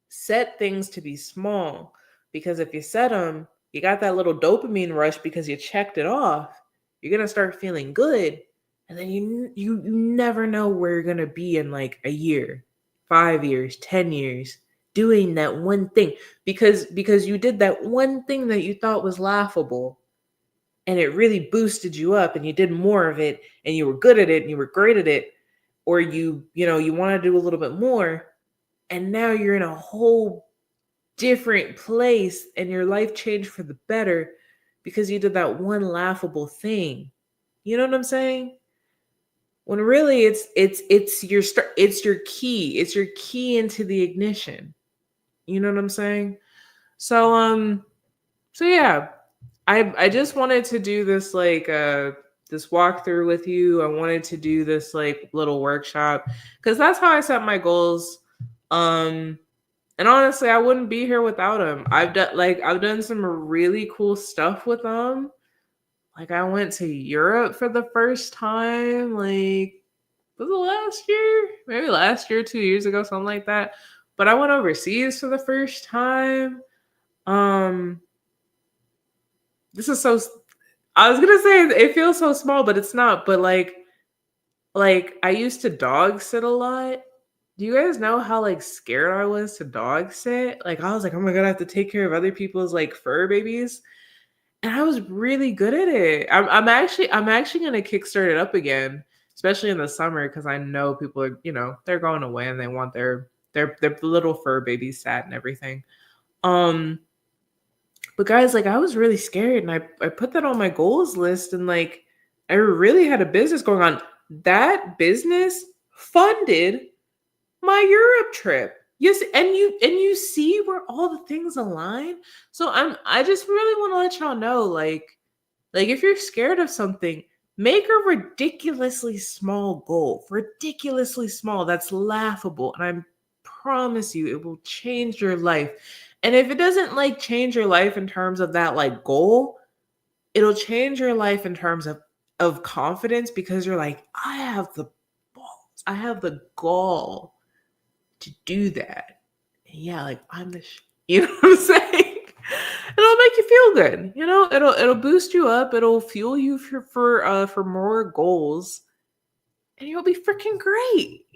set things to be small because if you set them, you got that little dopamine rush because you checked it off. You're going to start feeling good and then you never know where you're going to be in like a year, 5 years, 10 years doing that one thing because you did that one thing that you thought was laughable and it really boosted you up and you did more of it and you were good at it and you were great at it or you want to do a little bit more and now you're in a whole different place and your life changed for the better because you did that one laughable thing. You know what I'm saying? When really it's your key. It's your key into the ignition. You know what I'm saying? So yeah, I just wanted to do this like this walkthrough with you. I wanted to do this like little workshop because that's how I set my goals. Um and honestly, I wouldn't be here without them. I've done some really cool stuff with them. Like I went to Europe for the first time, like was it last year? Maybe last year, 2 years ago, something like that. But I went overseas for the first time. Um, this is so I was gonna say it feels so small, but it's not. But like I used to dog sit a lot. Do you guys know how like scared I was to dog sit? Like I was like, oh my god, I have to take care of other people's like fur babies, and I was really good at it. I'm actually gonna kickstart it up again, especially in the summer because I know people are they're going away and they want their little fur babies sat and everything. Um, but guys, like I was really scared and I put that on my goals list and like I really had a business going on. That business funded my Europe trip. Yes, and you see where all the things align. So I just really want to let y'all know like if you're scared of something, make a ridiculously small goal. Ridiculously small. That's laughable. And I promise you it will change your life. And if it doesn't like change your life in terms of that like goal, it'll change your life in terms of confidence because you're like, I have the balls. I have the gall to do that. And yeah, like you know what I'm saying? It'll make you feel good. It'll boost you up. It'll fuel you for more goals, and you'll be freaking great.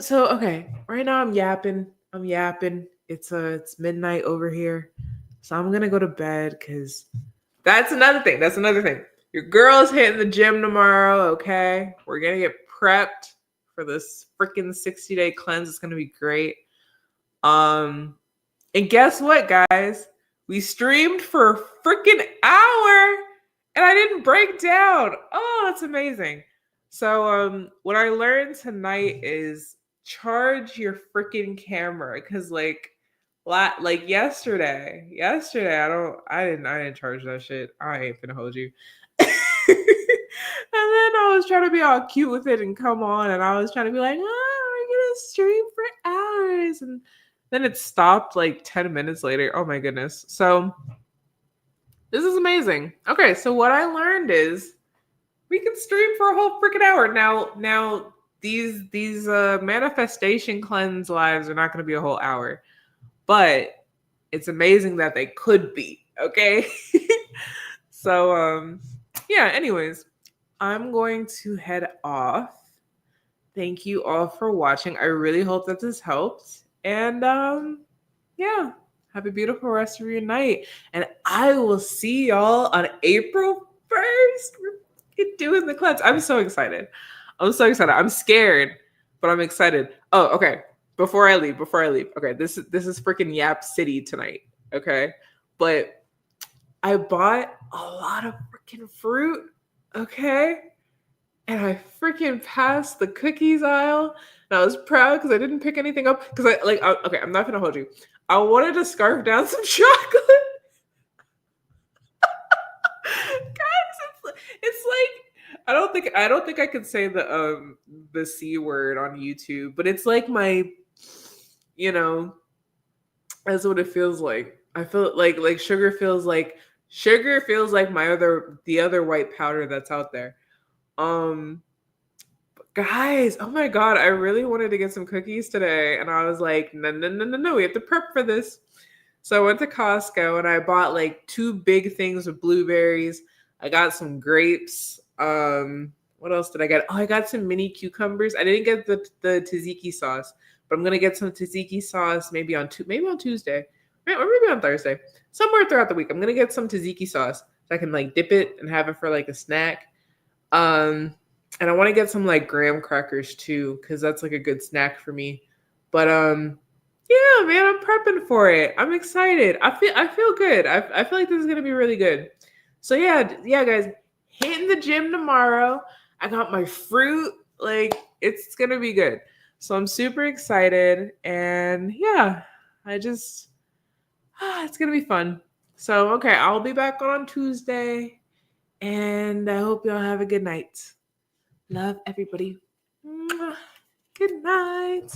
So okay, right now I'm yapping. I'm yapping. It's midnight over here, so I'm gonna go to bed because that's another thing. That's another thing. Your girl's hitting the gym tomorrow. Okay, we're gonna get prepped for this freaking 60-day cleanse. It's gonna be great. And guess what, guys? We streamed for a freaking hour and I didn't break down. Oh, that's amazing. So what I learned tonight is charge your freaking camera because like yesterday I didn't charge that shit. I ain't finna hold you. And then I was trying to be all cute with it and come on, and I was trying to be like, oh, we're gonna stream for hours, and then it stopped like 10 minutes later. Oh my goodness. So this is amazing. Okay, so what I learned is we can stream for a whole freaking hour. Now these manifestation cleanse lives are not going to be a whole hour, but it's amazing that they could be. Okay, so yeah. Anyways, I'm going to head off. Thank you all for watching. I really hope that this helped, and yeah. Have a beautiful rest of your night. And I will see y'all on April 1st. We're doing the cleanse. I'm so excited. I'm so excited. I'm scared, but I'm excited. Oh, okay. Before I leave. Okay, this is freaking Yap City tonight. Okay. But I bought a lot of freaking fruit. Okay. And I freaking passed the cookies aisle. And I was proud because I didn't pick anything up. Because okay, I'm not gonna hold you. I wanted to scarf down some chocolate. Guys, it's like I don't think I could say the C word on YouTube, but it's like my, you know, that's what it feels like. I feel like sugar feels like the other white powder that's out there. Guys, oh my god, I really wanted to get some cookies today, and I was like, no, we have to prep for this. So I went to Costco and I bought like 2 big things of blueberries. I got some grapes. What else did I get? Oh, I got some mini cucumbers. I didn't get the tzatziki sauce, but I'm gonna get some tzatziki sauce maybe on Tuesday, or maybe on Thursday, somewhere throughout the week. I'm gonna get some tzatziki sauce so I can like dip it and have it for like a snack. And I want to get some like graham crackers too, because that's like a good snack for me. But yeah, man, I'm prepping for it. I'm excited. I feel good. I feel like this is gonna be really good. So yeah, guys, hitting the gym tomorrow. I got my fruit. Like it's gonna be good. So I'm super excited, and yeah, it's gonna be fun. So okay, I'll be back on Tuesday, and I hope y'all have a good night. Love everybody. Mwah. Good night.